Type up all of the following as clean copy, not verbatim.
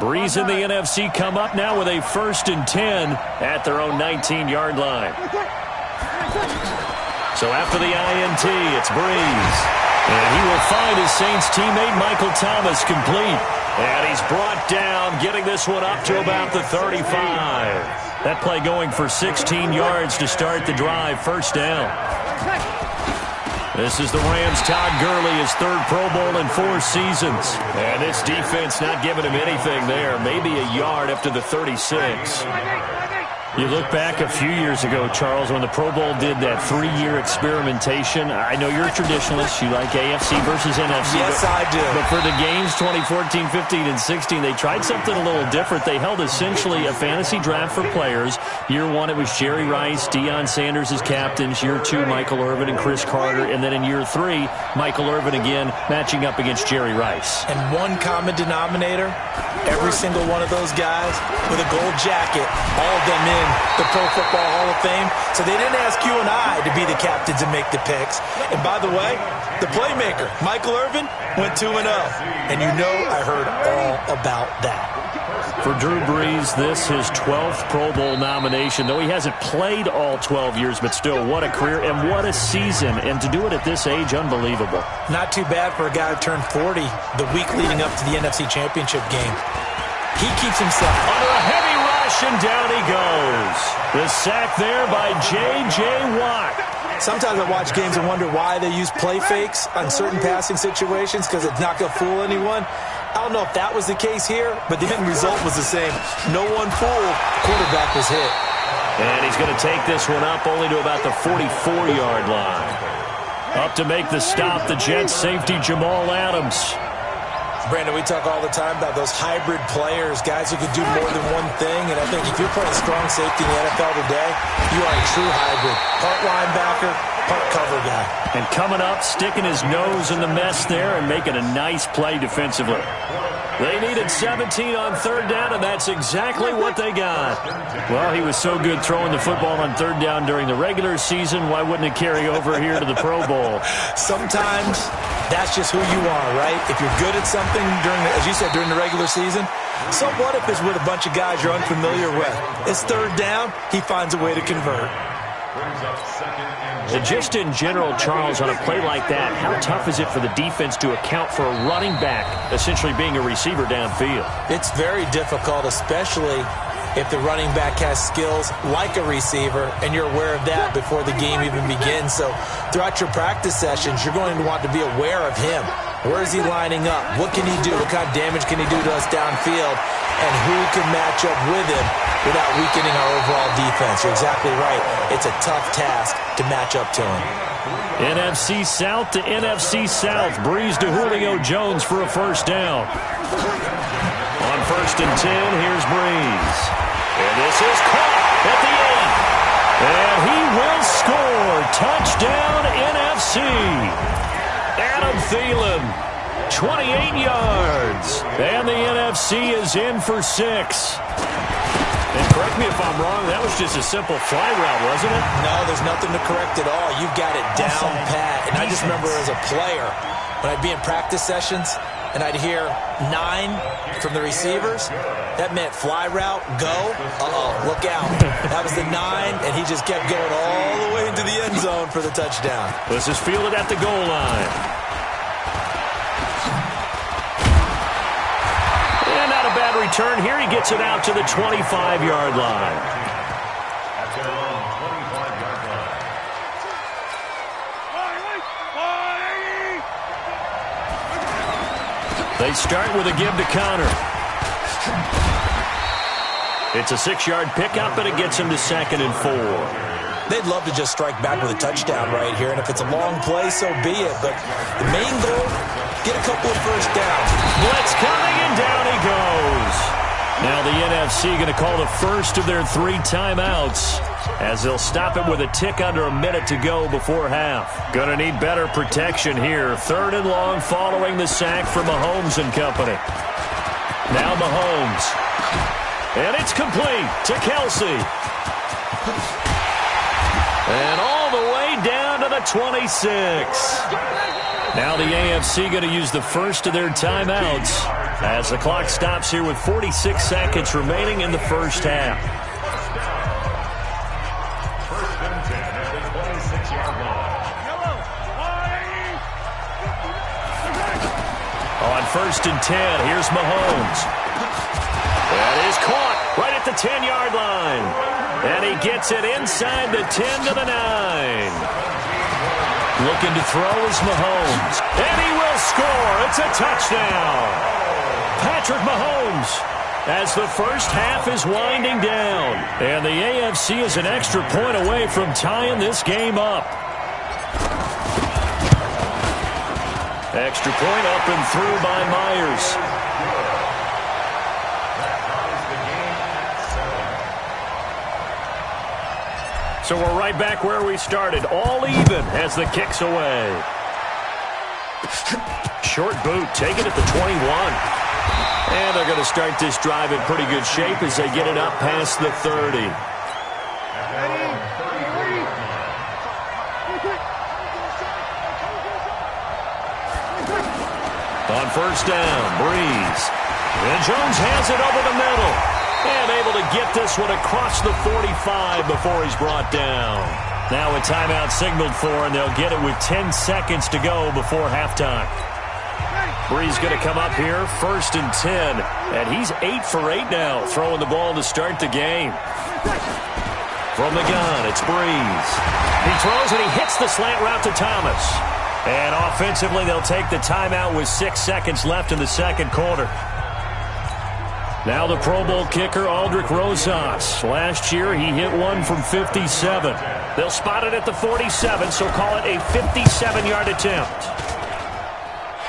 Breeze and the NFC come up now with a 1st and 10 at their own 19-yard line. So after the INT, it's Breeze. And he will find his Saints teammate Michael Thomas complete. And he's brought down, getting this one up to about the 35. That play going for 16 yards to start the drive, 1st down. This is the Rams' Todd Gurley, his 3rd Pro Bowl in 4 seasons. And this defense not giving him anything there, maybe a yard up to the 36. You look back a few years ago, Charles, when the Pro Bowl did that 3-year experimentation. I know you're a traditionalist. You like AFC versus NFC. Yes, I do. But for the games 2014, 15, and 16, they tried something a little different. They held essentially a fantasy draft for players. Year 1, it was Jerry Rice, Deion Sanders as captains. Year 2, Michael Irvin and Chris Carter. And then in year 3, Michael Irvin again matching up against Jerry Rice. And one common denominator, every single one of those guys with a gold jacket, all of them in the Pro Football Hall of Fame. So they didn't ask you and I to be the captains and make the picks. And by the way, the playmaker, Michael Irvin, went 2-0. And you know I heard all about that. For Drew Brees, this his 12th Pro Bowl nomination, though he hasn't played all 12 years, but still, what a career and what a season. And to do it at this age, unbelievable. Not too bad for a guy who turned 40 the week leading up to the NFC Championship game. He keeps himself under a heavy rush, and down he goes. The sack there by J.J. Watt. Sometimes I watch games and wonder why they use play fakes on certain passing situations because it's not going to fool anyone. I don't know if that was the case here, but the end result was the same. No one fooled. Quarterback was hit. And he's going to take this one up only to about the 44-yard line. Up to make the stop, the Jets safety Jamal Adams. Brandon, we talk all the time about those hybrid players, guys who can do more than one thing. And I think if you're playing strong safety in the NFL today, you are a true hybrid. Part linebacker, part cover guy. And coming up, sticking his nose in the mess there and making a nice play defensively. They needed 17 on 3rd down, and that's exactly what they got. Well, he was so good throwing the football on 3rd down during the regular season. Why wouldn't it carry over here to the Pro Bowl? Sometimes that's just who you are, right? If you're good at something during, as you said, during the regular season, so what if it's with a bunch of guys you're unfamiliar with? It's 3rd down, he finds a way to convert. And just in general, Charles, on a play like that, how tough is it for the defense to account for a running back essentially being a receiver downfield? It's very difficult, especially if the running back has skills like a receiver, and you're aware of that before the game even begins. So throughout your practice sessions, you're going to want to be aware of him. Where is he lining up? What can he do? What kind of damage can he do to us downfield? And who can match up with him without weakening our overall defense? You're exactly right. It's a tough task to match up to him. NFC South to NFC South. Breeze to Julio Jones for a 1st down. On 1st and 10, here's Breeze. And this is caught at the 8. And he will score. Touchdown NFC. Adam Thielen, 28 yards. And the NFC is in for 6. And correct me if I'm wrong, that was just a simple fly route, wasn't it? No, there's nothing to correct at all. You've got it down pat. And I just remember as a player, when I'd be in practice sessions, and I'd hear 9 from the receivers, that meant fly route, go, look out. That was the 9, and he just kept going all the way into the end zone for the touchdown. This is fielded at the goal line. And not a bad return here. He gets it out to the 25-yard line. They start with a give to Connor. It's a 6-yard pickup, and it gets him to 2nd and 4. They'd love to just strike back with a touchdown right here, and if it's a long play, so be it. But the main goal, get a couple of 1st downs. Blitz coming, and down he goes. Now the NFC going to call the first of their 3 timeouts, as they'll stop it with a tick under a minute to go before half. Going to need better protection here. 3rd and long following the sack from Mahomes and company. Now Mahomes. And it's complete to Kelsey. And all the way down to the the 26. Now the AFC going to use the first of their timeouts as the clock stops here with 46 seconds remaining in the first half. On 1st and 10, here's Mahomes. That is caught right at the 10-yard line. And he gets it inside the 10 to the 9. Looking to throw is Mahomes. And he will score. It's a touchdown. Patrick Mahomes as the first half is winding down. And the AFC is an extra point away from tying this game up. Extra point up and through by Myers. So we're right back where we started. All even as the kick's away. Short boot taken at the 21. And they're going to start this drive in pretty good shape as they get it up past the 30. On 1st down, Breeze. And Jones has it over the middle. And able to get this one across the 45 before he's brought down. Now a timeout signaled for, and they'll get it with 10 seconds to go before halftime. Breeze going to come up here, 1st and 10. And he's 8 for 8 now, throwing the ball to start the game. From the gun, it's Breeze. He throws and he hits the slant route to Thomas. And offensively, they'll take the timeout with 6 seconds left in the second quarter. Now the Pro Bowl kicker, Aldrick Rosas. Last year, he hit one from 57. They'll spot it at the 47, so call it a 57-yard attempt.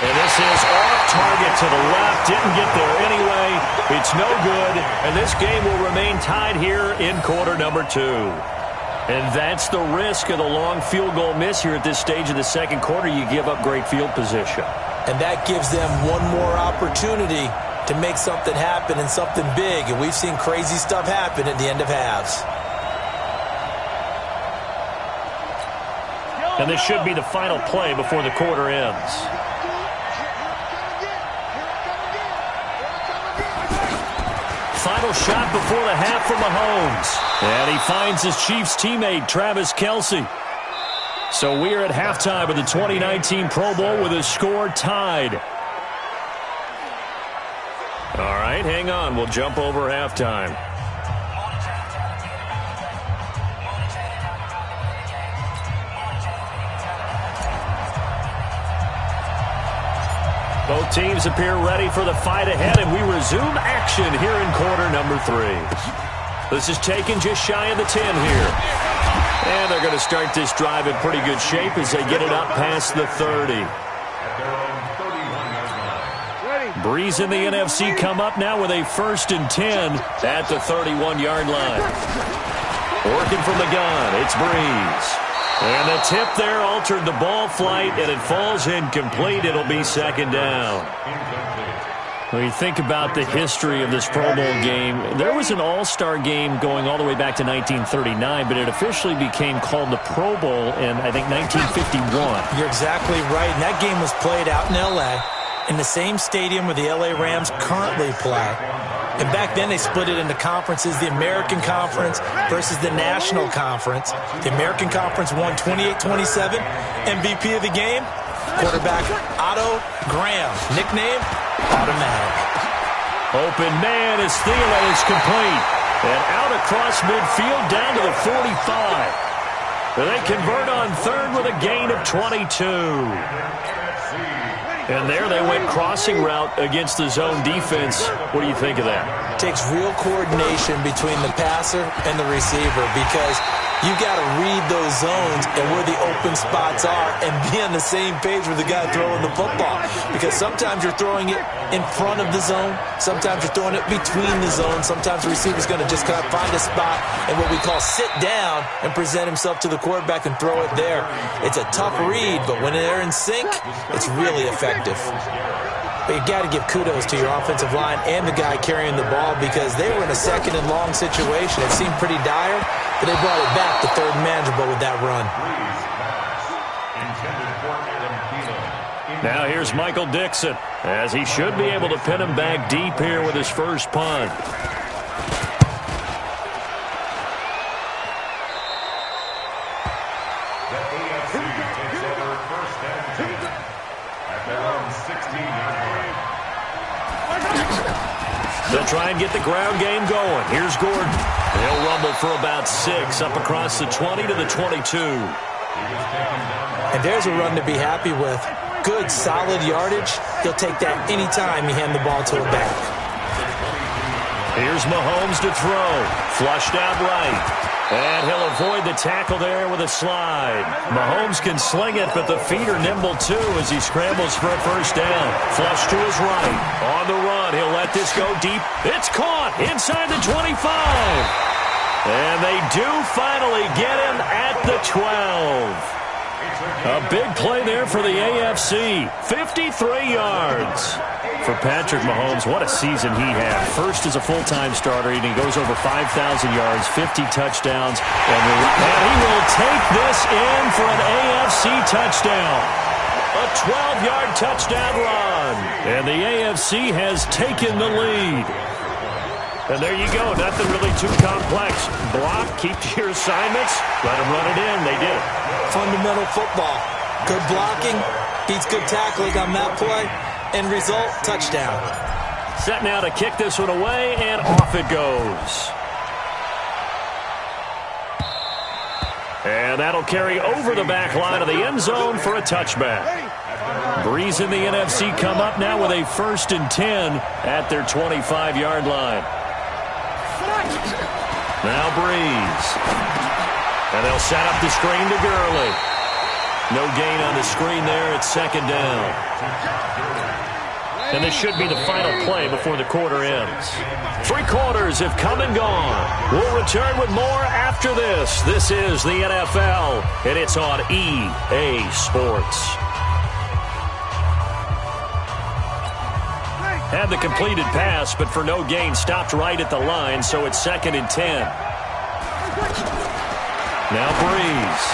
And this is off target to the left. Didn't get there anyway. It's no good, and this game will remain tied here in quarter number 2. And that's the risk of the long field goal miss here at this stage of the second quarter. You give up great field position. And that gives them one more opportunity to make something happen and something big. And we've seen crazy stuff happen at the end of halves. And this should be the final play before the quarter ends. Final shot before the half for Mahomes. And he finds his Chiefs teammate, Travis Kelce. So we are at halftime of the 2019 Pro Bowl with a score tied. All right, hang on. We'll jump over halftime. Both teams appear ready for the fight ahead, and we resume action here in quarter number 3. This is taken just shy of the 10 here. And they're going to start this drive in pretty good shape as they get it up past the 30. Breeze in the NFC come up now with a 1st and 10 at the 31-yard line. Working from the gun, it's Breeze. And the tip there altered the ball flight, and it falls incomplete. It'll be 2nd down. When you think about the history of this Pro Bowl game, there was an all-star game going all the way back to 1939, but it officially became called the Pro Bowl in, I think, 1951. You're exactly right. And that game was played out in L.A., in the same stadium where the L.A. Rams currently play. And back then they split it into conferences, the American Conference versus the National Conference. The American Conference won 28-27. MVP of the game, quarterback Otto Graham. Nickname, Automatic. Open man is Thielen is complete. And out across midfield down to the 45. They convert on 3rd with a gain of 22. And there they went crossing route against the zone defense. What do you think of that? Takes real coordination between the passer and the receiver because you've got to read those zones and where the open spots are and be on the same page with the guy throwing the football. Because sometimes you're throwing it in front of the zone. Sometimes you're throwing it between the zones. Sometimes the receiver's going to just kind of find a spot and what we call sit down and present himself to the quarterback and throw it there. It's a tough read, but when they're in sync, it's really effective. But you got to give kudos to your offensive line and the guy carrying the ball because they were in a 2nd and long situation. It seemed pretty dire, but they brought it back to 3rd and manageable with that run. Now here's Michael Dixon, as he should be able to pin him back deep here with his first punt. They'll try and get the ground game going. Here's Gordon. He'll rumble for about 6 up across the 20 to the 22. And there's a run to be happy with. Good, solid yardage. He'll take that anytime you hand the ball to a back. Here's Mahomes to throw. Flushed out right. And he'll avoid the tackle there with a slide. Mahomes can sling it, but the feet are nimble too as he scrambles for a first down. Flush to his right. On the run, he'll let this go deep. It's caught inside the 25. And they do finally get him at the 12. A big play there for the AFC. 53 yards. For Patrick Mahomes, what a season he had. First as a full-time starter, and he goes over 5,000 yards, 50 touchdowns, and he will take this in for an AFC touchdown. A 12-yard touchdown run. And the AFC has taken the lead. And there you go. Nothing really too complex. Block, keep to your assignments, let them run it in. They did it. Fundamental football. Good blocking beats good tackling on that play. End result, touchdown. Set now to kick this one away, and off it goes. And that'll carry over the back line of the end zone for a touchback. Breeze and the NFC come up now with a 1st and 10 at their 25-yard line. Now Breeze. And they'll set up the screen to Gurley. No gain on the screen there. It's 2nd down. And this should be the final play before the quarter ends. 3 quarters have come and gone. We'll return with more after this. This is the NFL, and it's on EA Sports. Had the completed pass, but for no gain, stopped right at the line, so it's 2nd and 10. Now Breeze.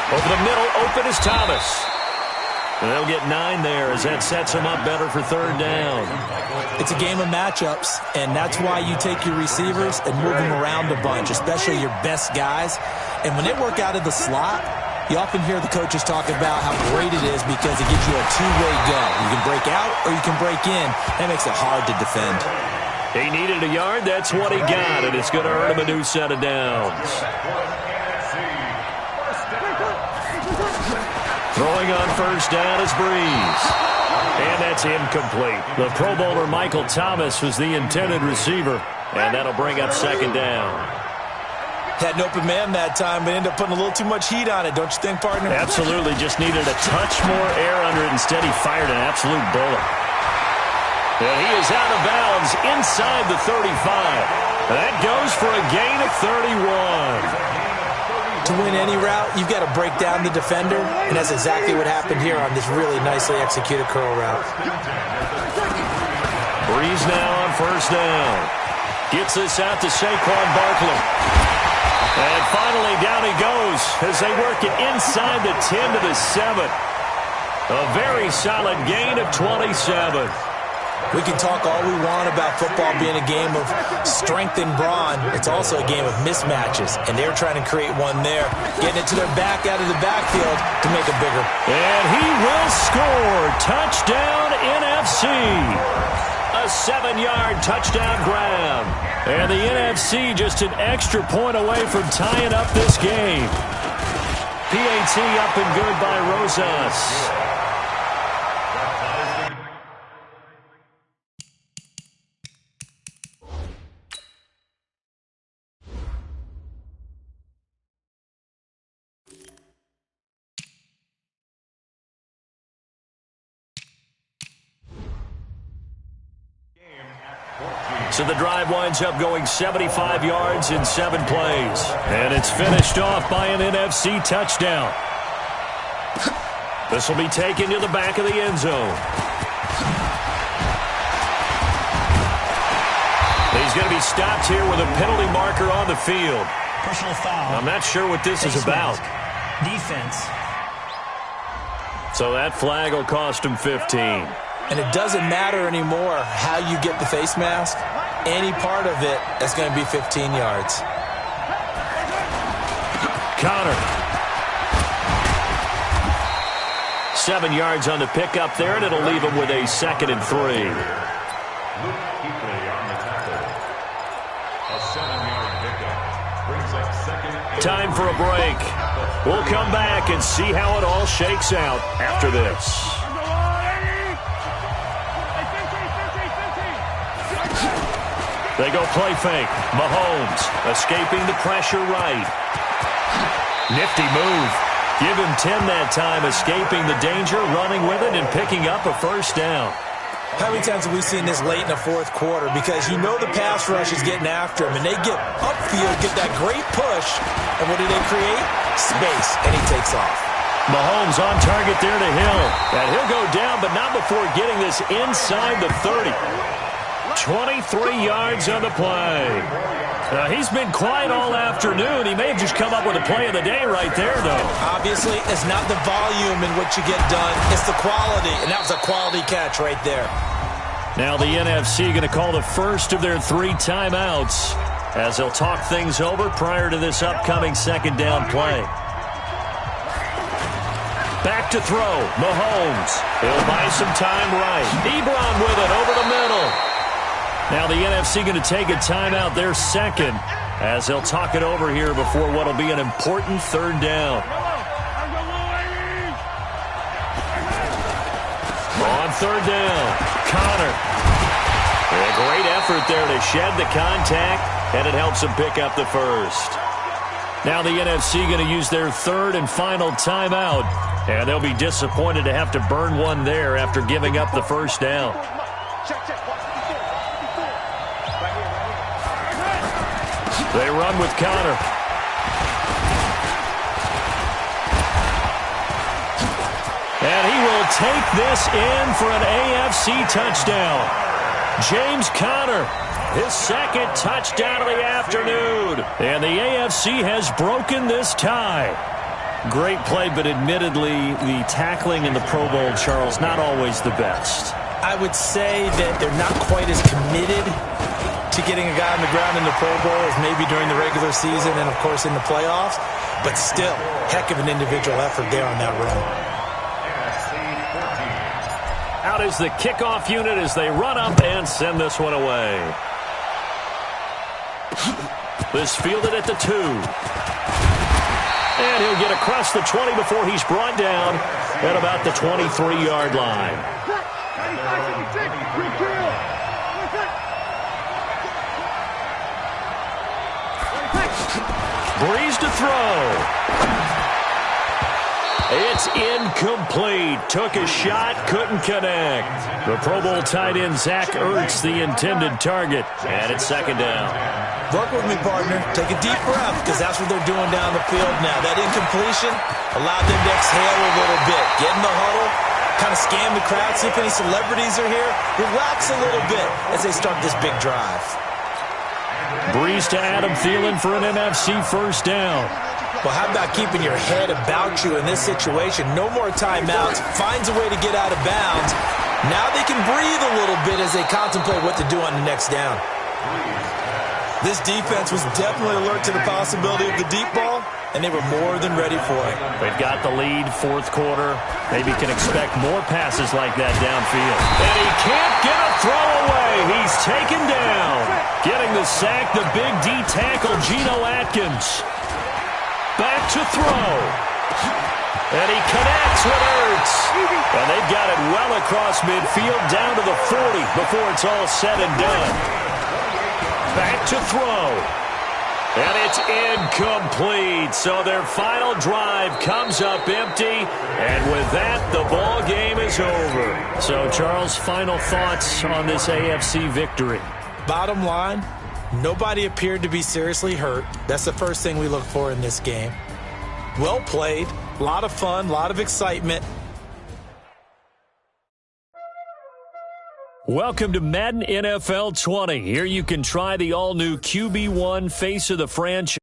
Over the middle, open is Thomas. And they'll get 9 there as that sets them up better for 3rd down. It's a game of matchups, and that's why you take your receivers and move them around a bunch, especially your best guys. And when they work out of the slot, you often hear the coaches talk about how great it is because it gives you a two-way go. You can break out or you can break in. That makes it hard to defend. He needed a yard. That's what he got, and it's going to earn him a new set of downs. Throwing on 1st down is Breeze. And that's incomplete. The Pro Bowler Michael Thomas was the intended receiver, and that'll bring up 2nd down. Had an open man that time, but ended up putting a little too much heat on it, don't you think, partner? Absolutely. Just needed a touch more air under it. Instead, he fired an absolute bullet. And he is out of bounds inside the 35. That goes for a gain of 31. To win any route, you've got to break down the defender, and that's exactly what happened here on this really nicely executed curl route. Breeze now on 1st down. Gets this out to Saquon Barkley. And finally down he goes as they work it inside the 10 to the 7. A very solid gain of 27. We can talk all we want about football being a game of strength and brawn. It's also a game of mismatches, and they're trying to create one there, getting it to their back out of the backfield to make it bigger. And he will score. Touchdown NFC. A 7-yard touchdown grab. And the NFC just an extra point away from tying up this game. PAT up and good by Rosas. So the drive winds up going 75 yards in 7 plays. And it's finished off by an NFC touchdown. This will be taken to the back of the end zone. He's going to be stopped here with a penalty marker on the field. Personal foul. I'm not sure what this is about. Defense. So that flag will cost him 15. And it doesn't matter anymore how you get the face mask. Any part of it is going to be 15 yards. Connor. 7 yards on the pickup there, and it'll leave him with a 2nd and 3. Time for a break. We'll come back and see how it all shakes out after this. They go play fake. Mahomes escaping the pressure right. Nifty move. Give him 10 that time, escaping the danger, running with it, and picking up a first down. How many times have we seen this late in the fourth quarter? Because you know the pass rush is getting after him, and they get upfield, get that great push, and what do they create? Space, and he takes off. Mahomes on target there to Hill. And he'll go down, but not before getting this inside the 30. 23 yards on the play. He's been quiet all afternoon. He may have just come up with a play of the day right there, though. Obviously, it's not the volume in which you get done. It's the quality, and that was a quality catch right there. Now the NFC going to call the first of their 3 timeouts as they'll talk things over prior to this upcoming 2nd down play. Back to throw. Mahomes. He'll buy some time right. Ebron with it over the middle. Now the NFC going to take a timeout, their 2nd, as they'll talk it over here before what will be an important 3rd down. On 3rd down, Connor. A great effort there to shed the contact, and it helps him pick up the first. Now the NFC going to use their 3rd and final timeout, and they'll be disappointed to have to burn one there after giving up the first down. They run with Connor. And he will take this in for an AFC touchdown. James Conner, his 2nd touchdown of the afternoon. And the AFC has broken this tie. Great play, but admittedly, the tackling in the Pro Bowl, Charles, not always the best. I would say that they're not quite as committed to getting a guy on the ground in the Pro Bowl as maybe during the regular season and, of course, in the playoffs. But still, heck of an individual effort there on that run. Out is the kickoff unit as they run up and send this one away. This fielded at the 2. And he'll get across the 20 before he's brought down at about the 23-yard line. Breeze to throw. It's incomplete. Took a shot, couldn't connect. The Pro Bowl tight end Zach Ertz, the intended target, and it's 2nd down. Work with me, partner. Take a deep breath, because that's what they're doing down the field now. That incompletion allowed them to exhale a little bit. Get in the huddle, kind of scan the crowd, see if any celebrities are here. Relax a little bit as they start this big drive. Breeze to Adam Thielen for an NFC first down. Well, how about keeping your head about you in this situation? No more timeouts. Finds a way to get out of bounds. Now they can breathe a little bit as they contemplate what to do on the next down. This defense was definitely alert to the possibility of the deep ball, and they were more than ready for it. They've got the lead, 4th quarter. Maybe can expect more passes like that downfield. And he can't get a throw away. He's taken down. Getting the sack, the big D tackle, Geno Atkins. Back to throw. And he connects with Ertz. And they've got it well across midfield, down to the 40 before it's all said and done. Back to throw. And it's incomplete. So their final drive comes up empty. And with that, the ball game is over. So, Charles, final thoughts on this AFC victory? Bottom line, nobody appeared to be seriously hurt. That's the first thing we look for in this game. Well played. A lot of fun, a lot of excitement. Welcome to Madden NFL 20. Here you can try the all-new QB1 face of the franchise.